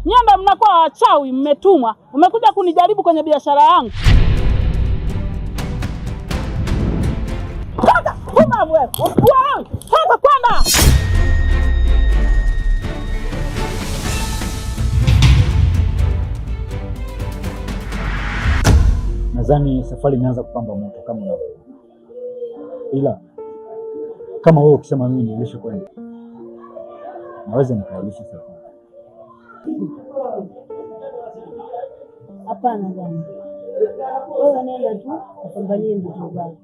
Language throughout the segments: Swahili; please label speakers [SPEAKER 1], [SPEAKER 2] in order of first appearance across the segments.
[SPEAKER 1] Nyanda mnakuwa wachawi, mmetumwa. Umekuja kunijaribu kwenye biashara yangu. Kaka, pumbavu wewe. Kaka, kwenda.
[SPEAKER 2] Nadhani safari imeanza kupamba moto kama unavyoona. Ila kama wewe ukisema mimi nilishe kwenda, naweza nikailisha safari.
[SPEAKER 3] Hapana bwana. Wewe nenda tu upambanie ndoto zako.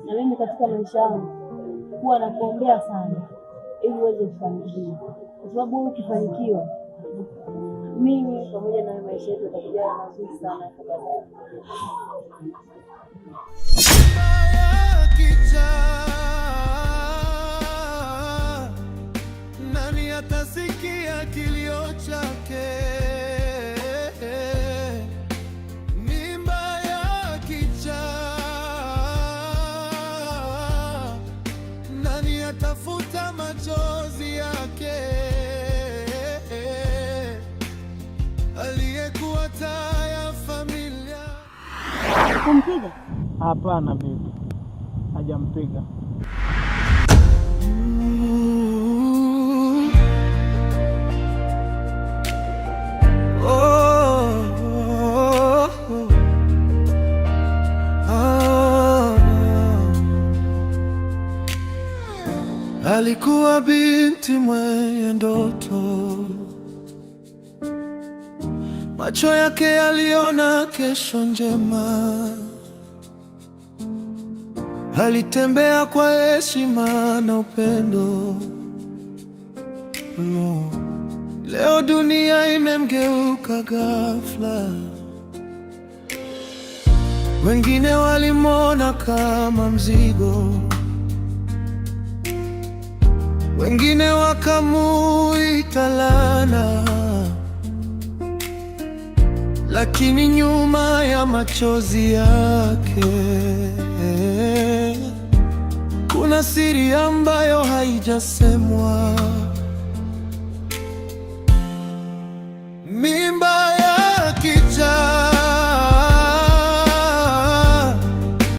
[SPEAKER 3] Na mimi katika maisha yangu huwa nakuombea sana ili uweze kufanikiwa. Kwa sababu wewe ukifanikiwa, mimi pamoja na maisha yetu yatakuja mazuri sana kwa baadaye.
[SPEAKER 4] Nani atasikia kilio chake? Mimba ya kichaa, nani atafuta machozi yake? Aliyekuwa taa ya familia.
[SPEAKER 1] Kumpiga?
[SPEAKER 5] Hapana bibi. Hajampiga.
[SPEAKER 4] Alikuwa binti mwenye ndoto, macho yake yaliona kesho njema. Alitembea kwa heshima na upendo. Leo dunia imemgeuka ghafla. Wengine walimwona kama mzigo, wengine wakamuita laana. Lakini nyuma ya machozi yake kuna siri ambayo haijasemwa.